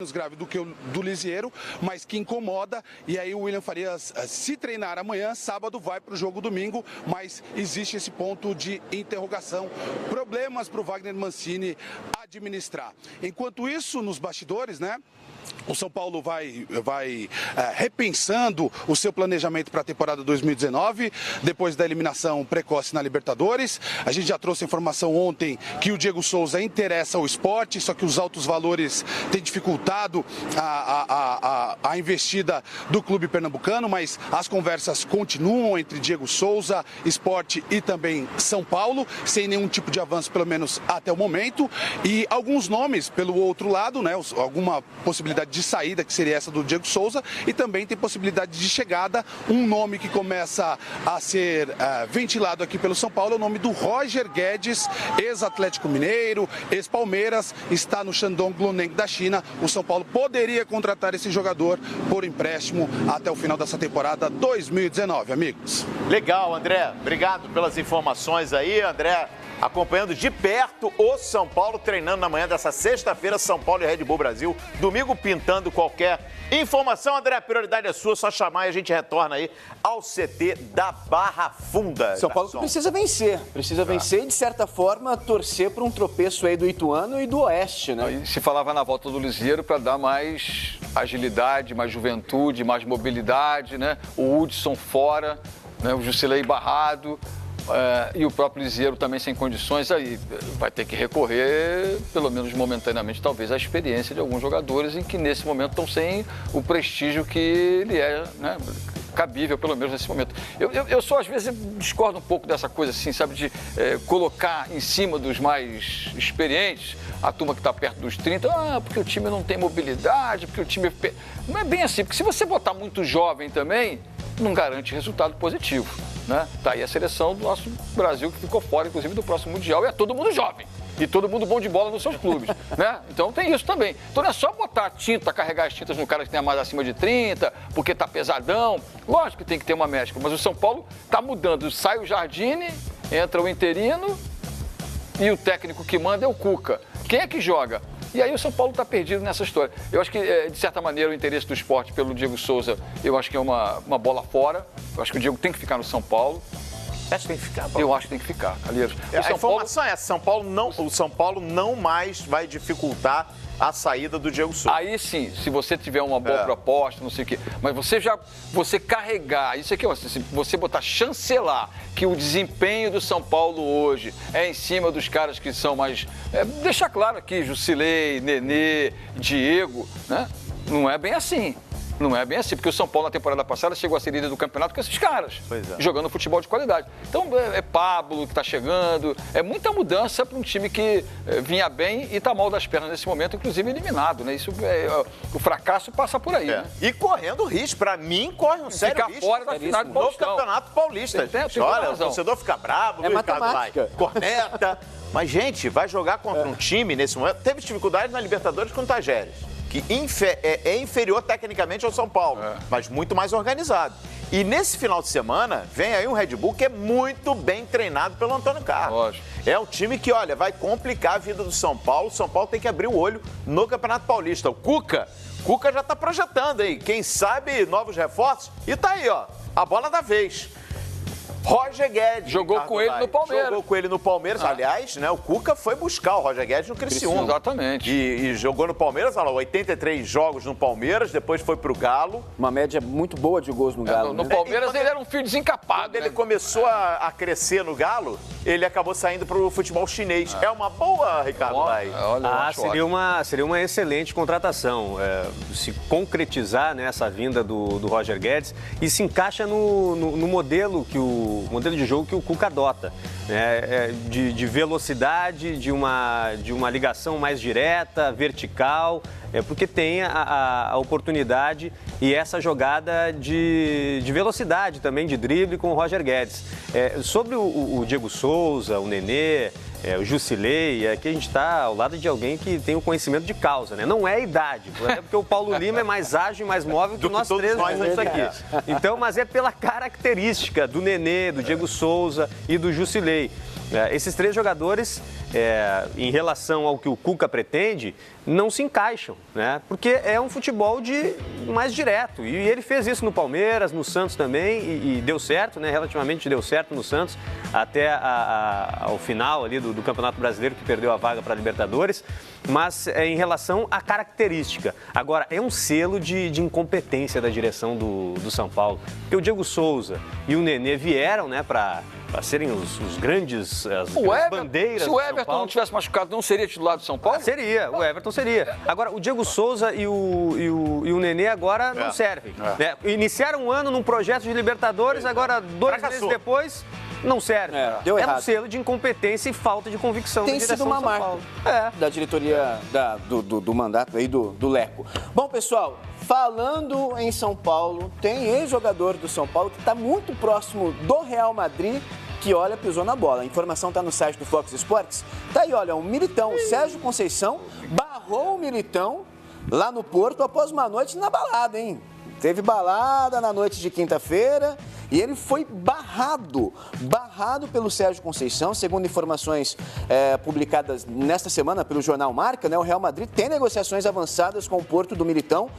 menos grave do que o do Lisieiro, mas que incomoda. E aí o William Farias, se treinar amanhã, sábado, vai para o jogo domingo, mas existe esse ponto de interrogação. Problemas para o Wagner Mancini administrar. Enquanto isso, nos bastidores, né? O São Paulo vai repensando o seu planejamento para a temporada 2019, depois da eliminação precoce na Libertadores. A gente já trouxe a informação ontem que o Diego Souza interessa ao esporte, só que os altos valores têm dificultado a investida do clube pernambucano, mas as conversas continuam entre Diego Souza, esporte e também São Paulo, sem nenhum tipo de avanço, pelo menos até o momento. E alguns nomes pelo outro lado, né, alguma possibilidade de saída, que seria essa do Diego Souza, e também tem possibilidade de chegada. Um nome que começa a ser ventilado aqui pelo São Paulo é o nome do Roger Guedes, ex-Atlético Mineiro, ex-Palmeiras, está no Shandong Luneng da China. O São Paulo poderia contratar esse jogador por empréstimo até o final dessa temporada 2019, amigos. Legal, André. Obrigado pelas informações aí, André. Acompanhando de perto o São Paulo, treinando na manhã dessa sexta-feira, São Paulo e Red Bull Brasil. Domingo pintando qualquer informação. André, a prioridade é sua, só chamar e a gente retorna aí ao CT da Barra Funda. São Paulo precisa vencer e, de certa forma, torcer para um tropeço aí do Ituano e do Oeste, né? Se falava na volta do Lisieiro para dar mais agilidade, mais juventude, mais mobilidade, né? O Hudson fora, né? O Jusilei barrado. E o próprio Lisieiro também sem condições, aí vai ter que recorrer, pelo menos momentaneamente, talvez, à experiência de alguns jogadores em que nesse momento estão sem o prestígio que ele é, né, cabível, pelo menos nesse momento. Eu só, às vezes, discordo um pouco dessa coisa, assim, sabe, de colocar em cima dos mais experientes a turma que está perto dos 30, porque o time não tem mobilidade, porque o time... Não é bem assim, porque se você botar muito jovem também, não garante resultado positivo, né? Tá aí a seleção do nosso Brasil que ficou fora, inclusive, do próximo Mundial, e é todo mundo jovem. E todo mundo bom de bola nos seus clubes, né? Então tem isso também. Então não é só botar tinta, carregar as tintas no cara que tem mais acima de 30, porque tá pesadão. Lógico que tem que ter uma mescla, mas o São Paulo tá mudando. Sai o Jardine, entra o interino e o técnico que manda é o Cuca. Quem é que joga? E aí o São Paulo está perdido nessa história. Eu acho que, de certa maneira, o interesse do esporte pelo Diego Souza, eu acho que é uma bola fora. Eu acho que o Diego tem que ficar no São Paulo. Acho que tem que ficar, Paulo. Eu acho que tem que ficar, Calheiros. A informação é essa, o São Paulo não mais vai dificultar a saída do Diego Souza. Aí sim, se você tiver uma boa proposta, não sei o quê. Mas você carregar, isso aqui, se você botar, chancelar que o desempenho do São Paulo hoje é em cima dos caras que são mais... deixar claro aqui, Jusilei, Nenê, Diego, né? Não é bem assim. Não é bem assim, porque o São Paulo na temporada passada chegou a ser líder do campeonato com esses caras, jogando futebol de qualidade. Então é Pablo que está chegando, é muita mudança para um time que vinha bem e está mal das pernas nesse momento, inclusive eliminado, né? Isso, o fracasso passa por aí. Né? E correndo risco, para mim corre um sério risco. Ficar fora da final do Paulistão. No Campeonato Paulista. Olha, o torcedor fica bravo, é matemática. Corneta. Mas, gente, vai jogar contra um time nesse momento. Teve dificuldade na Libertadores com o Tajeres, que é inferior tecnicamente ao São Paulo, mas muito mais organizado. E nesse final de semana, vem aí um Red Bull que é muito bem treinado pelo Antônio Carlos. Lógico. É um time que, olha, vai complicar a vida do São Paulo. O São Paulo tem que abrir o olho no Campeonato Paulista. O Cuca já está projetando aí, quem sabe, novos reforços. E tá aí, ó, a bola da vez. Roger Guedes. Jogou com ele no Palmeiras. Jogou com ele no Palmeiras. Aliás, né, o Cuca foi buscar o Roger Guedes no Criciúma. Exatamente. E jogou no Palmeiras, olha lá, 83 jogos no Palmeiras, depois foi pro Galo. Uma média muito boa de gols no Galo. No Palmeiras ele era um filho desencapado. Quando ele começou a crescer no Galo, ele acabou saindo pro futebol chinês. É uma boa, Ricardo Lai? Seria uma excelente contratação. Se concretizar, né, essa vinda do Roger Guedes e se encaixa no modelo modelo de jogo que o Cuca adota, né? De velocidade, de uma ligação mais direta, vertical, porque tem a oportunidade e essa jogada de velocidade também, de drible com o Roger Guedes. Sobre o Diego Souza, o Nenê, o Jusilei, aqui a gente está ao lado de alguém que tem o conhecimento de causa, né? Não é a idade, até porque o Paulo Lima é mais ágil e mais móvel que nós três juntos aqui. Então, mas é pela característica do Nenê, do Diego Souza e do Jusilei. Esses 3 jogadores, em relação ao que o Cuca pretende, não se encaixam, né? Porque é um futebol mais direto. E ele fez isso no Palmeiras, no Santos também, e deu certo, né? Relativamente deu certo no Santos, até ao final ali do Campeonato Brasileiro, que perdeu a vaga para a Libertadores. Mas em relação à característica. Agora, é um selo de incompetência da direção do São Paulo. Porque o Diego Souza e o Nenê vieram, né, para serem os grandes bandeiras. Se o Everton não tivesse machucado, não seria titular do São Paulo? Seria, o Everton seria. Agora, o Diego Souza e o Nenê agora não servem. Né? Iniciaram um ano num projeto de Libertadores, agora 2 meses depois não serve. Deu errado. Um selo de incompetência e falta de convicção. Tem sido uma marca da diretoria do mandato aí do Leco. Bom, pessoal, falando em São Paulo, tem ex-jogador do São Paulo que está muito próximo do Real Madrid, que, olha, pisou na bola. A informação está no site do Fox Sports. Tá aí, olha, o Militão, o Sérgio Conceição, barrou o Militão lá no Porto após uma noite na balada, hein? Teve balada na noite de quinta-feira e ele foi barrado pelo Sérgio Conceição. Segundo informações publicadas nesta semana pelo jornal Marca, né, o Real Madrid tem negociações avançadas com o Porto do Militão,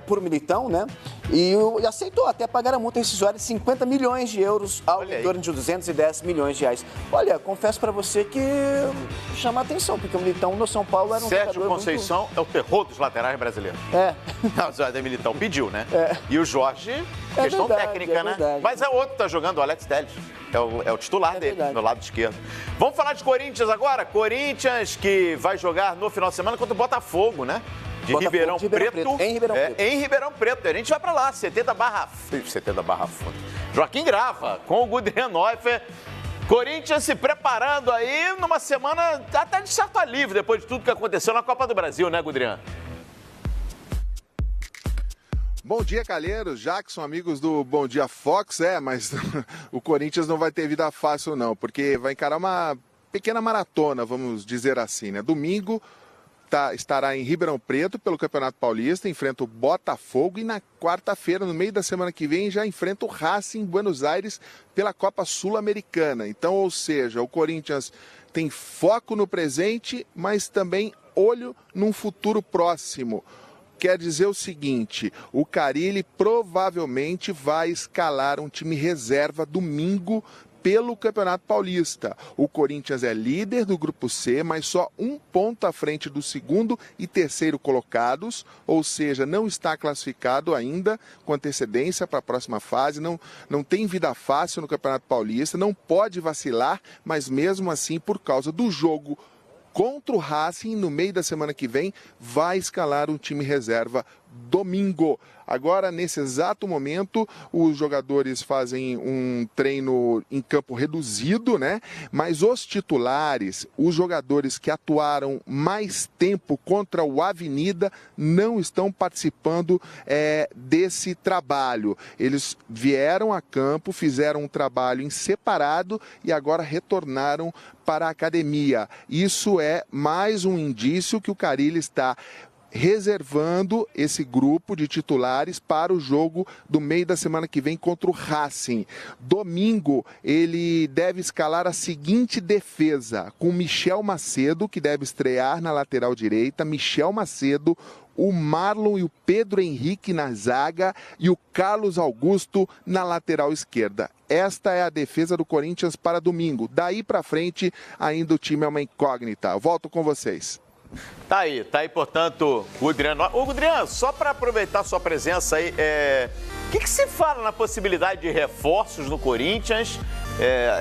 por Militão, né? E aceitou até pagar a multa rescisória de 50 milhões de euros, ao em torno de 210 milhões de reais. Olha, confesso para você que chama a atenção, porque o Militão no São Paulo era um Sérgio Conceição é o terror dos laterais brasileiros. Não, o Zé Militão pediu, né? E o Jorge, questão técnica, né? Mas é outro que tá jogando, o Alex Telles. É o titular dele, no lado esquerdo. Vamos falar de Corinthians agora? Corinthians que vai jogar no final de semana contra o Botafogo, né? De Ribeirão Preto. Em Ribeirão Preto. Em Ribeirão Preto. A gente vai pra lá, 70 Barra Funda. Joaquim Grava, com o Gudrian Neuffer. Corinthians se preparando aí numa semana até de certo alívio, depois de tudo que aconteceu na Copa do Brasil, né, Gudrian? Bom dia, Calheiros, Jackson, amigos do Bom Dia Fox, mas o Corinthians não vai ter vida fácil não, porque vai encarar uma pequena maratona, vamos dizer assim, né? Domingo estará em Ribeirão Preto pelo Campeonato Paulista, enfrenta o Botafogo e na quarta-feira, no meio da semana que vem, já enfrenta o Racing em Buenos Aires pela Copa Sul-Americana. Então, ou seja, o Corinthians tem foco no presente, mas também olho num futuro próximo. Quer dizer o seguinte, o Carille provavelmente vai escalar um time reserva domingo pelo Campeonato Paulista. O Corinthians é líder do Grupo C, mas só um ponto à frente do segundo e terceiro colocados, ou seja, não está classificado ainda com antecedência para a próxima fase, não tem vida fácil no Campeonato Paulista, não pode vacilar, mas mesmo assim, por causa do jogo contra o Racing, no meio da semana que vem, vai escalar um time reserva domingo. Agora, nesse exato momento, os jogadores fazem um treino em campo reduzido, né? Mas os titulares, os jogadores que atuaram mais tempo contra o Avenida, não estão participando desse trabalho. Eles vieram a campo, fizeram um trabalho em separado e agora retornaram para a academia. Isso é mais um indício que o Carille está reservando esse grupo de titulares para o jogo do meio da semana que vem contra o Racing. Domingo, ele deve escalar a seguinte defesa, com Michel Macedo, que deve estrear na lateral direita, Michel Macedo, o Marlon e o Pedro Henrique na zaga e o Carlos Augusto na lateral esquerda. Esta é a defesa do Corinthians para domingo. Daí para frente, ainda o time é uma incógnita. Eu volto com vocês. Tá aí, portanto, Gudrian. Ô, Gudrian, só para aproveitar sua presença aí, o que se fala na possibilidade de reforços no Corinthians?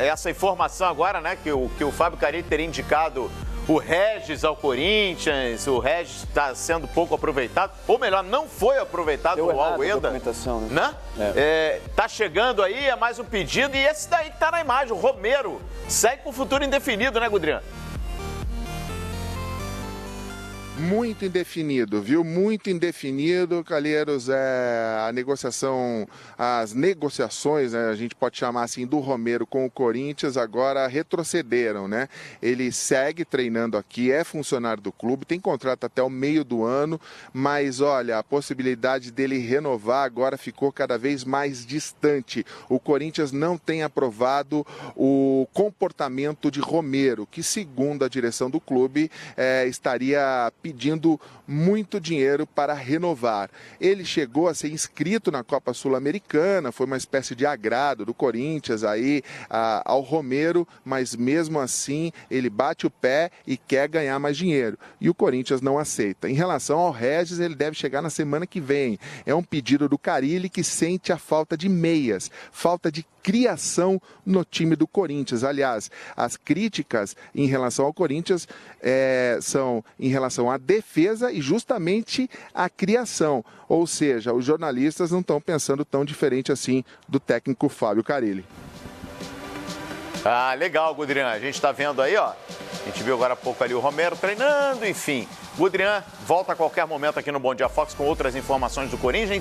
Essa informação agora, né, que o Fábio Carille teria indicado o Regis ao Corinthians, o Regis está sendo pouco aproveitado, ou melhor, não foi aproveitado no Almeida. Né? Tá chegando aí, é mais um pedido, e esse daí que tá na imagem, o Romero, segue com o futuro indefinido, né, Gudrian? Muito indefinido, viu? Muito indefinido, Calheiros. As negociações, né, a gente pode chamar assim, do Romero com o Corinthians, agora retrocederam, né? Ele segue treinando aqui, é funcionário do clube, tem contrato até o meio do ano, mas olha, a possibilidade dele renovar agora ficou cada vez mais distante. O Corinthians não tem aprovado o comportamento de Romero, que segundo a direção do clube, estaria pedindo muito dinheiro para renovar. Ele chegou a ser inscrito na Copa Sul-Americana, foi uma espécie de agrado do Corinthians aí ao Romero, mas mesmo assim ele bate o pé e quer ganhar mais dinheiro. E o Corinthians não aceita. Em relação ao Regis, ele deve chegar na semana que vem. É um pedido do Carille, que sente a falta de meias, falta de criação no time do Corinthians. Aliás, as críticas em relação ao Corinthians são em relação à defesa e justamente à criação. Ou seja, os jornalistas não estão pensando tão diferente assim do técnico Fábio Carille. Ah, legal, Gudrian. A gente está vendo aí, ó. A gente viu agora há pouco ali o Romero treinando, enfim. Gudrian volta a qualquer momento aqui no Bom Dia Fox com outras informações do Corinthians.